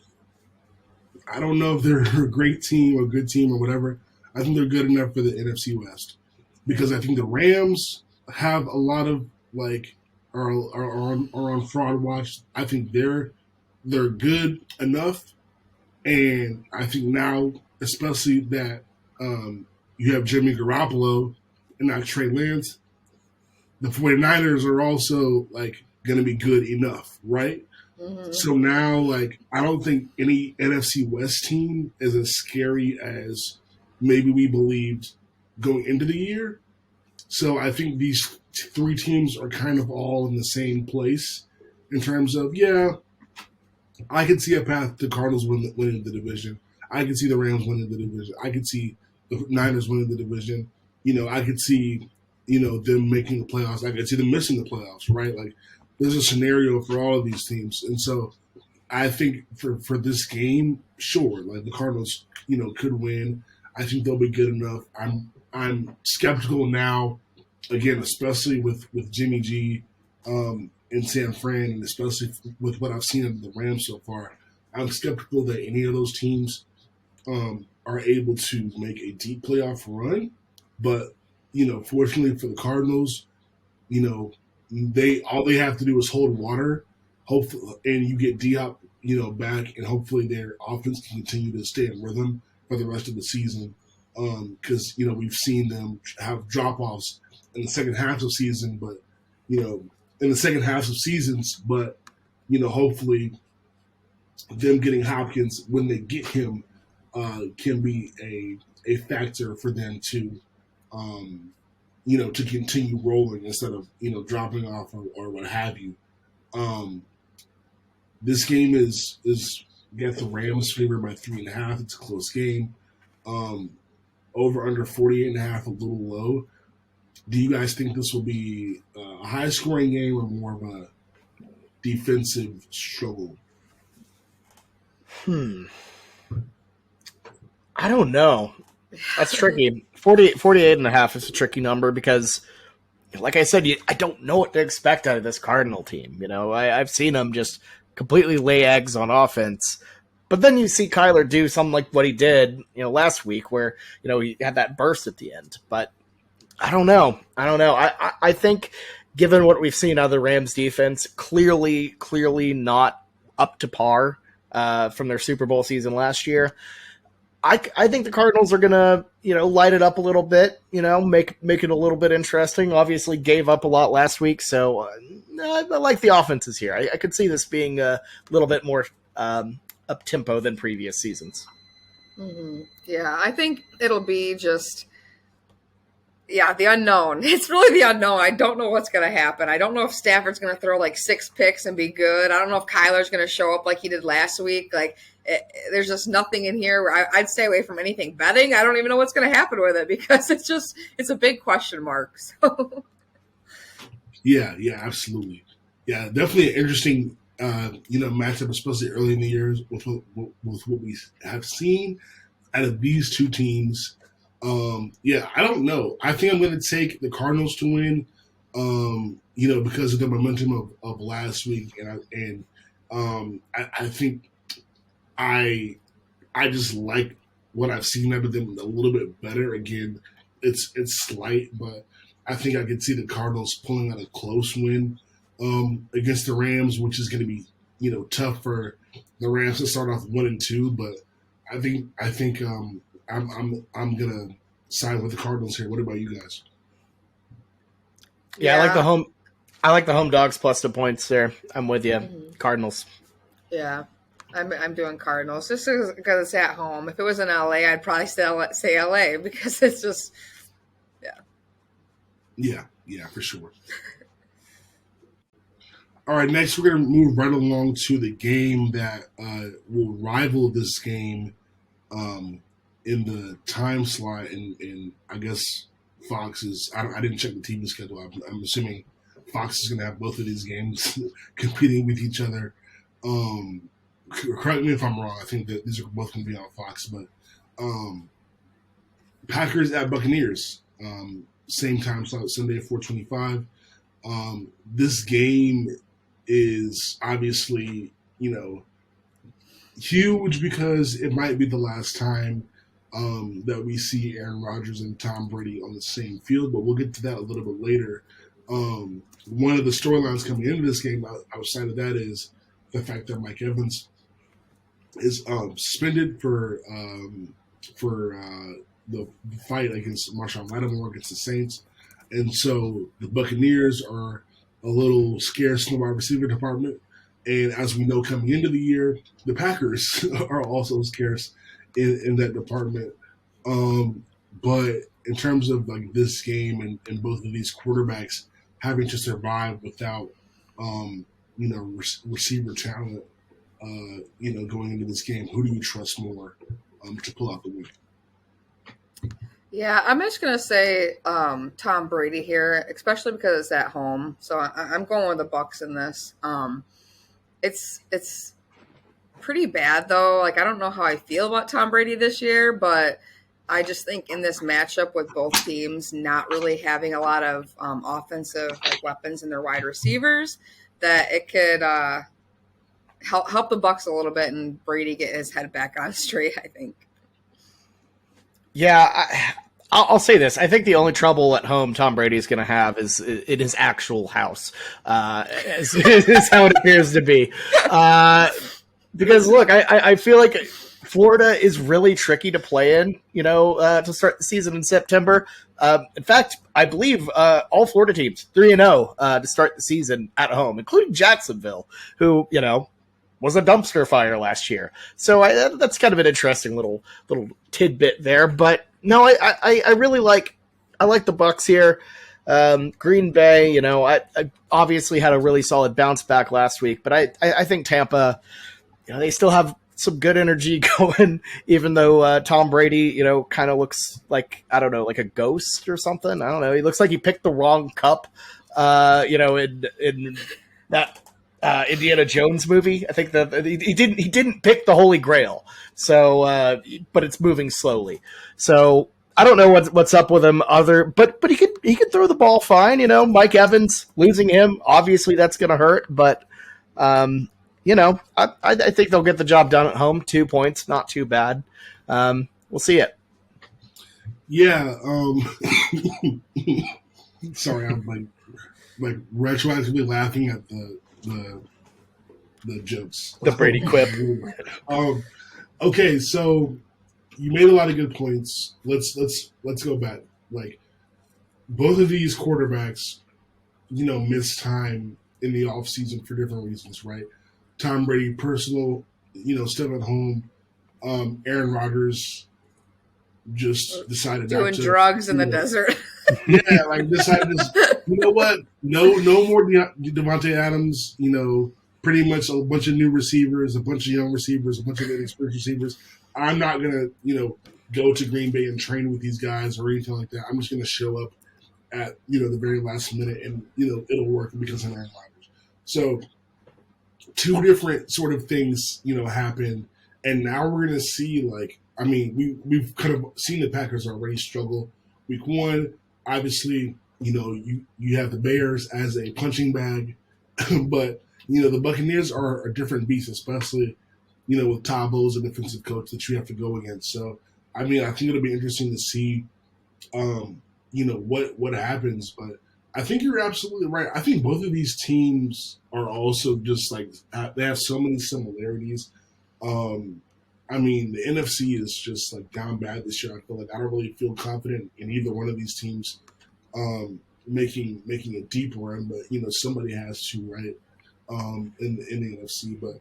I don't know if they're a great team or a good team or whatever. I think they're good enough for the NFC West because I think the Rams have a lot of are on fraud watch. I think they're good enough, and I think now, especially that you have Jimmy Garoppolo and not Trey Lance, the 49ers are also going to be good enough, right? Mm-hmm. So now, I don't think any NFC West team is as scary as maybe we believed going into the year. So I think these three teams are kind of all in the same place in terms of, I can see a path to Cardinals winning the division. I can see the Rams winning the division. I can see the Niners winning the division. I could see, them making the playoffs. I could see them missing the playoffs, right? There's a scenario for all of these teams. And so I think for this game, sure, the Cardinals, could win. I think they'll be good enough. I'm skeptical now, again, especially with Jimmy G in San Fran, and especially with what I've seen of the Rams so far. I'm skeptical that any of those teams are able to make a deep playoff run. But, fortunately for the Cardinals, all they have to do is hold water, hopefully, and you get D-Hop, back, and hopefully their offense can continue to stay in rhythm for the rest of the season. Because we've seen them have drop-offs in the second half of season, but hopefully them getting Hopkins when they get him can be a factor for them to. To continue rolling instead of, dropping off or what have you. This game is got the Rams favored by 3.5. It's a close game. Over under 48.5, a little low. Do you guys think this will be a high scoring game or more of a defensive struggle? I don't know. That's tricky. 48.5 is a tricky number because, like I said, I don't know what to expect out of this Cardinal team. I've seen them just completely lay eggs on offense. But then you see Kyler do something like what he did, last week where, he had that burst at the end. But I don't know. I think given what we've seen out of the Rams defense, clearly not up to par from their Super Bowl season last year. I think the Cardinals are gonna, light it up a little bit, make it a little bit interesting. Obviously, gave up a lot last week, so I like the offenses here. I could see this being a little bit more up tempo than previous seasons. Mm-hmm. Yeah, I think it'll be just. Yeah, the unknown. It's really the unknown. I don't know what's going to happen. I don't know if Stafford's going to throw like 6 picks and be good. I don't know if Kyler's going to show up like he did last week. There's just nothing in here where I'd stay away from anything betting. I don't even know what's going to happen with it because it's a big question mark. So. Yeah, absolutely. Yeah, definitely an interesting, matchup, especially early in the year with what we have seen out of these two teams. I don't know. I think I'm going to take the Cardinals to win, because of the momentum of last week, and I think I just like what I've seen out of them a little bit better. Again, it's slight, but I think I could see the Cardinals pulling out a close win against the Rams, which is going to be tough for the Rams to start off 1-2. But I think I'm gonna side with the Cardinals here. What about you guys? Yeah, I like the home dogs plus the points there. I'm with you, Cardinals. Yeah, I'm doing Cardinals just because it's at home. If it was in LA, I'd probably still say LA because it's just Yeah, for sure. All right, next we're going to move right along to the game that will rival this game in the time slot, and I guess Fox is. I didn't check the TV schedule. I'm assuming Fox is going to have both of these games competing with each other. Correct me if I'm wrong. I think that these are both going to be on Fox, but Packers at Buccaneers, same time slot, Sunday at 4:25. This game is obviously, huge because it might be the last time that we see Aaron Rodgers and Tom Brady on the same field, but we'll get to that a little bit later. One of the storylines coming into this game outside of that is the fact that Mike Evans is suspended for the fight against Marshawn Lattimore against the Saints. And so the Buccaneers are a little scarce in the wide receiver department. And as we know, coming into the year, the Packers are also scarce in that department. But in terms of like this game and both of these quarterbacks having to survive without, receiver talent, going into this game, who do you trust more to pull out the win? Yeah, I'm just going to say Tom Brady here, especially because it's at home. So I'm going with the Bucs in this. It's pretty bad, though. Like, I don't know how I feel about Tom Brady this year, but I just think in this matchup with both teams not really having a lot of offensive weapons in their wide receivers, that it could help the Bucs a little bit and Brady get his head back on straight, I think. Yeah, I'll say this. I think the only trouble at home Tom Brady is going to have is in his actual house, is how it appears to be. Because, look, I feel like Florida is really tricky to play in, to start the season in September. In fact, I believe all Florida teams, 3-0 to start the season at home, including Jacksonville, who, was a dumpster fire last year. So that's kind of an interesting little tidbit there. But no, I really like the Bucs here. Green Bay, I obviously had a really solid bounce back last week, but I think Tampa, they still have some good energy going, even though Tom Brady, kind of looks like, I don't know, like a ghost or something. I don't know. He looks like he picked the wrong cup, in that Indiana Jones movie. I think that he didn't pick the Holy Grail. So, but it's moving slowly. So I don't know what's up with him. But he could throw the ball fine. Mike Evans, losing him, obviously that's going to hurt. But I think they'll get the job done at home. 2 points, not too bad. We'll see it. Yeah. Sorry, I'm like retroactively laughing at the jokes. The Brady quip. Okay, so you made a lot of good points. Let's go back. Like, both of these quarterbacks, missed time in the offseason for different reasons, right? Tom Brady, personal, stuff at home. Aaron Rodgers just decided doing drugs in the desert. Yeah, like decided to, you know what? No more Devontae Adams. Pretty much a bunch of new receivers, a bunch of young receivers, a bunch of inexperienced receivers. I'm not gonna, go to Green Bay and train with these guys or anything like that. I'm just gonna show up at the very last minute, and it'll work because I'm Aaron Rodgers. So, two different sort of things, happen, and now we're gonna see we've kind of seen the Packers already struggle. Week 1, obviously, you have the Bears as a punching bag, but the Buccaneers are a different beast, especially with Todd Bowles, a defensive coach that you have to go against. So, I think it'll be interesting to see, what happens. But I think you're absolutely right. I think both of these teams are also just they have so many similarities. The NFC is just down bad this year. I feel like I don't really feel confident in either one of these teams making a deep run, but somebody has to, right? In the NFC, but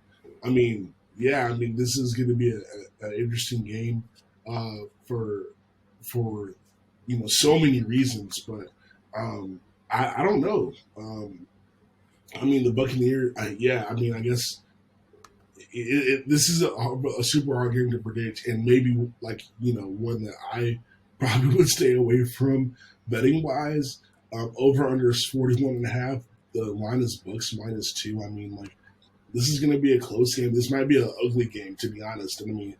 this is going to be an interesting game for so many reasons, but I don't know. The Buccaneers, I guess. This is a super hard game to predict, and maybe one that I probably would stay away from betting wise. Over under is 41.5. The line is Bucks -2. This is going to be a close game. This might be an ugly game, to be honest. And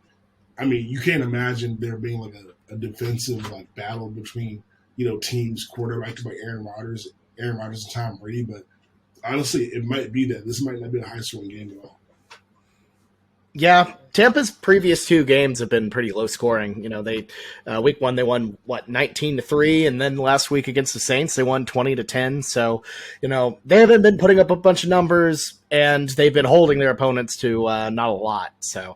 you can't imagine there being a defensive battle between teams quarterbacked by Aaron Rodgers and Tom Brady. But honestly, it might be that this might not be a high scoring game at all. Yeah, Tampa's previous 2 games have been pretty low scoring. They week 1 they won 19-3, and then last week against the Saints they won 20-10. So they haven't been putting up a bunch of numbers, and they've been holding their opponents to not a lot. So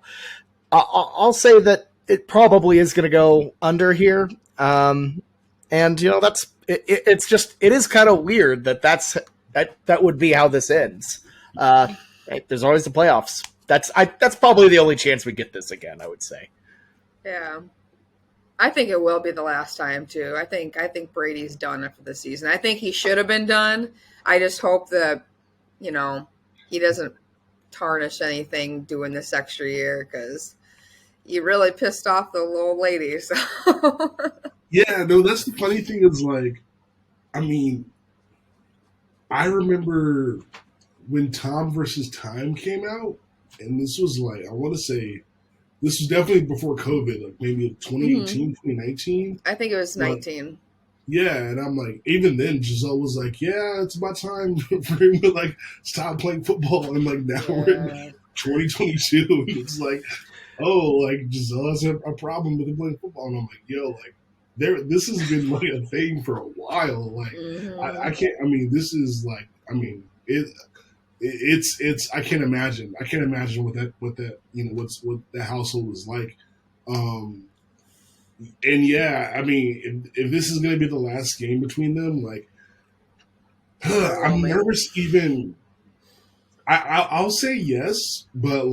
I'll say that it probably is going to go under here. And that's it's just it is kind of weird that would be how this ends. There's always the playoffs. That's probably the only chance we get this again, I would say. Yeah. I think it will be the last time too. I think Brady's done after the season. I think he should have been done. I just hope that, he doesn't tarnish anything doing this extra year, because he really pissed off the little lady. So yeah, no, that's the funny thing is I remember when Tom versus Time came out. And this was I want to say, this was definitely before COVID, maybe 2018, 2019. I think it was 19. Yeah, and I'm even then, Giselle was yeah, it's about time for him to stop playing football. And now we're in 2022, and it's Giselle has a problem with him playing football. And I'm yo, this has been a thing for a while. I can't. This is it. It's I can't imagine what that what the household is like. And yeah, if this is gonna be the last game between them, I'm nervous even. I'll say yes, but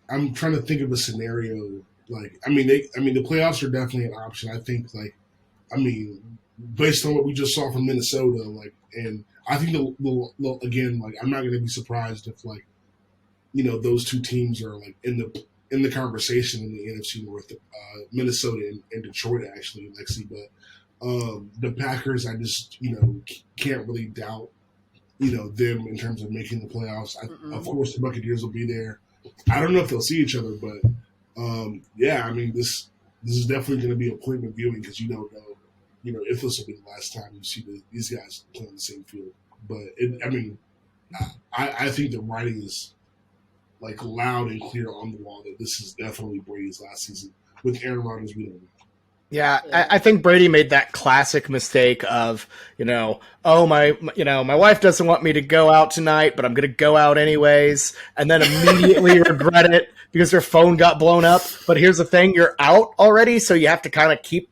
I'm trying to think of a scenario. The playoffs are definitely an option. I think based on what we just saw from Minnesota, and I think again, I'm not going to be surprised if those two teams are in the conversation in the NFC North, Minnesota and Detroit actually, Lexi, but the Packers I just can't really doubt them in terms of making the playoffs. Of course, the Buccaneers will be there. I don't know if they'll see each other, but yeah, I mean, this is definitely going to be appointment viewing because you don't know, if this will be the last time you see these guys play on the same field. But I think the writing is like loud and clear on the wall that this is definitely Brady's last season. With Aaron Rodgers, we don't know. Yeah, I think Brady made that classic mistake of, my wife doesn't want me to go out tonight, but I'm going to go out anyways, and then immediately regret it because her phone got blown up. But here's the thing, you're out already, so you have to kind of keep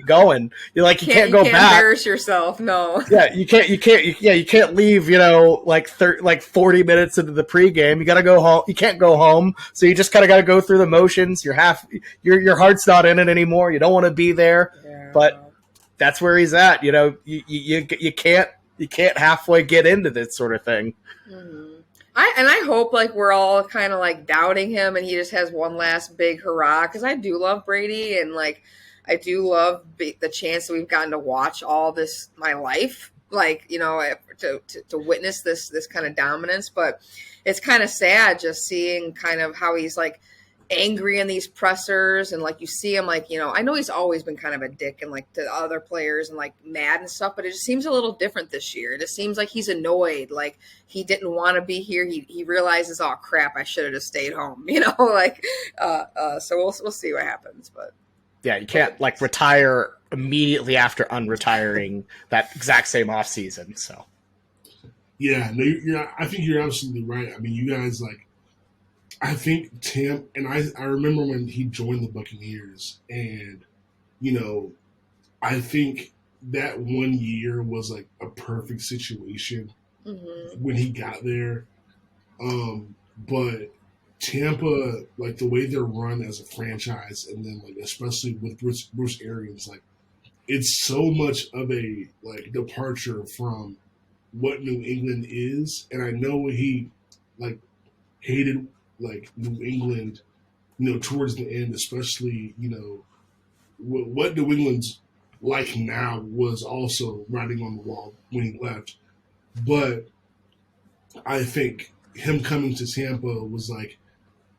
going. You're like, you can't go back. Embarrass yourself, no. Yeah, you can't leave, like 40 minutes into the pregame. You got to go home. You can't go home, so you just kind of got to go through the motions. Your heart's not in it anymore. You don't want to be there, but that's where he's at. You can't halfway get into this sort of thing. Mm-hmm. I hope like we're all kind of like doubting him, and he just has one last big hurrah because I do love Brady and like. I do love the chance that we've gotten to watch all this my life, like, to witness this kind of dominance. But it's kind of sad just seeing kind of how he's like angry in these pressers. And like you see him like, I know he's always been kind of a dick and like to other players and like mad and stuff, but it just seems a little different this year. It just seems like he's annoyed. Like he didn't want to be here. He realizes, oh crap, I should have just stayed home, so we'll see what happens, but. Yeah, you can't like retire immediately after unretiring that exact same offseason. So, yeah, no, I think you're absolutely right. I mean, you guys I think and I remember when he joined the Buccaneers, and I think that 1 year was like a perfect situation when he got there. But Tampa, like the way they're run as a franchise, and then like especially with Bruce Arians, like it's so much of a like departure from what New England is. And I know he like hated like New England, towards the end, especially what New England's like now was also writing on the wall when he left. But I think him coming to Tampa was like.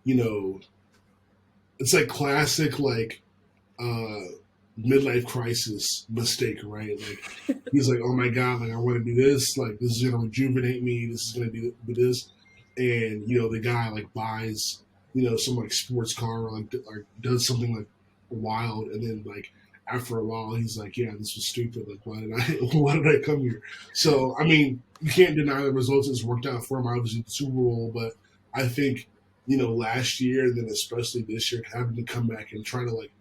It's like classic, like, midlife crisis mistake, right? Like, he's like, oh my God, like, I want to do this. Like, this is going to rejuvenate me. This is going to do this. And, the guy, like, buys, some, like, sports car or, like, does something, like, wild. And then, like, after a while, he's like, yeah, this was stupid. Like, why did I come here? So, I mean, you can't deny the results. It's worked out for him, obviously, the Super Bowl. But I think, last year and then especially this year, having to come back and try to, like,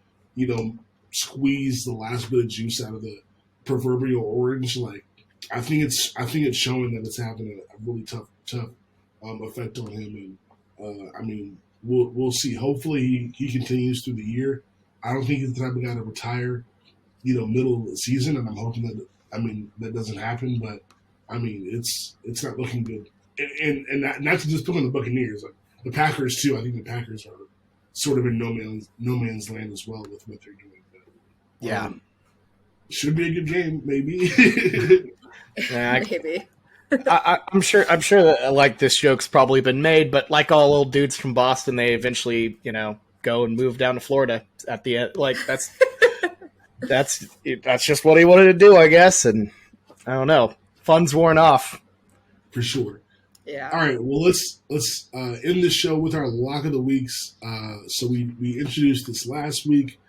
squeeze the last bit of juice out of the proverbial orange. Like, I think it's showing that it's having a really tough effect on him. And I mean, we'll see. Hopefully he continues through the year. I don't think he's the type of guy to retire, middle of the season, and I'm hoping that doesn't happen. But I mean, it's not looking good. And not to just pick on the Buccaneers, like the Packers too. I think the Packers are sort of in no man's land as well with what they're doing. But, yeah, should be a good game, maybe. Yeah, maybe. I'm sure that like this joke's probably been made, but like all old dudes from Boston, they eventually go and move down to Florida at the end. Like that's just what he wanted to do, I guess. And I don't know, fun's worn off for sure. Yeah. All right. Well, let's end the show with our lock of the weeks. So we introduced this last week.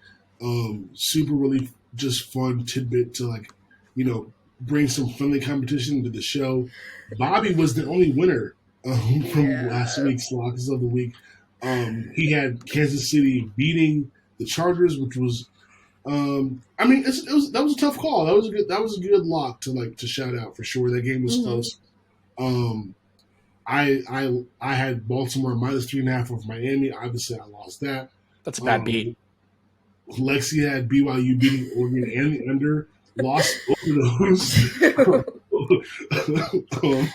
Super really just fun tidbit to bring some friendly competition to the show. Bobby was the only winner from last week's locks of the week. He had Kansas City beating the Chargers, which was, that was a tough call. That was a good lock to shout out for sure. That game was close. I had Baltimore minus 3.5 of Miami. Obviously, I lost that. That's a bad beat. Lexi had BYU beating Oregon and the under. Lost both of those.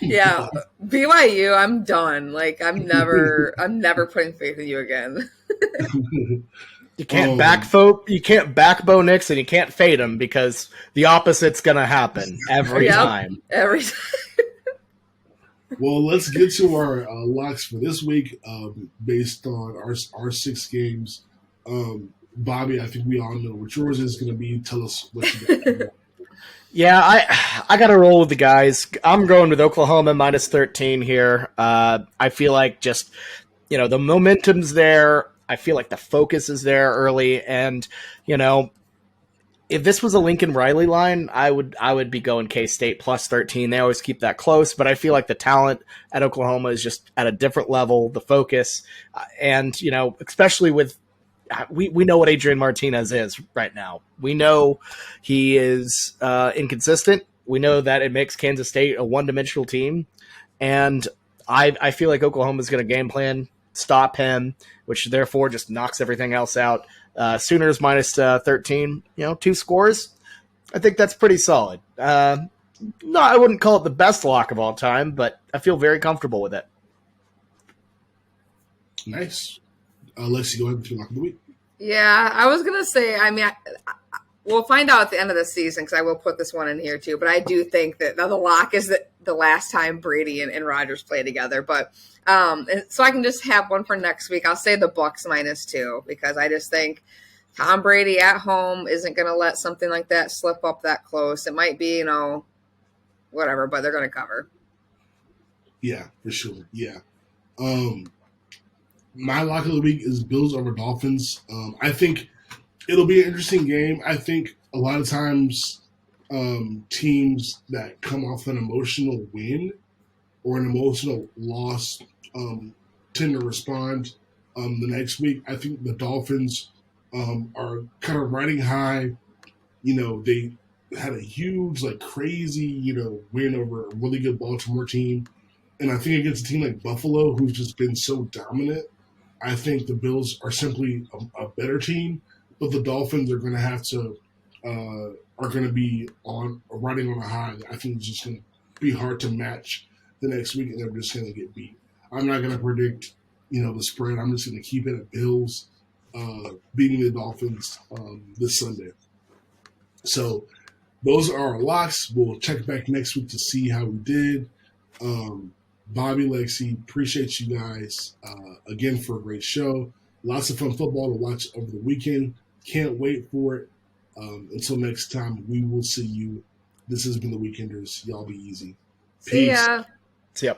Yeah, BYU. I'm done. Like I'm never putting faith in you again. You can't back Bo Nix, and you can't fade him because the opposite's gonna happen every time. Every time. Well, let's get to our locks for this week based on our 6 games. Bobby, I think we all know what yours is going to be. Tell us what you got. Yeah, I got to roll with the guys. I'm going with Oklahoma minus 13 here. I feel like just, the momentum's there. I feel like the focus is there early. And, if this was a Lincoln Riley line, I would be going K-State plus 13. They always keep that close, but I feel like the talent at Oklahoma is just at a different level, the focus. And, especially with we know what Adrian Martinez is right now. We know he is inconsistent. We know that it makes Kansas State a one-dimensional team, and I feel like Oklahoma is going to game plan, stop him, which therefore just knocks everything else out. Sooners minus 13. 2 scores. I think that's pretty solid. No, I wouldn't call it the best lock of all time, but I feel very comfortable with it. Nice. Lexi, go ahead with your lock of the week. Yeah, I was gonna say. I mean, we'll find out at the end of the season because I will put this one in here too. But I do think that now the lock is that the last time Brady and Rodgers play together. But so I can just have one for next week. I'll say the Bucs minus 2 because I just think Tom Brady at home isn't going to let something like that slip up that close. It might be, whatever, but they're going to cover. Yeah, for sure. Yeah. My lock of the week is Bills over Dolphins. I think it'll be an interesting game. I think a lot of times teams that come off an emotional win or an emotional loss tend to respond the next week. I think the Dolphins are kind of riding high. They had a huge, crazy, win over a really good Baltimore team. And I think against a team like Buffalo, who's just been so dominant, I think the Bills are simply a better team, but the Dolphins are going to have to are going to be riding on a high. I think it's just going to be hard to match the next week, and they're just going to get beat. I'm not going to predict, the spread. I'm just going to keep it at Bills beating the Dolphins this Sunday. So those are our locks. We'll check back next week to see how we did. Bobby, Lexi, appreciate you guys again for a great show. Lots of fun football to watch over the weekend. Can't wait for it. Until next time, we will see you. This has been the Weekenders. Y'all be easy. Peace. See ya. See ya.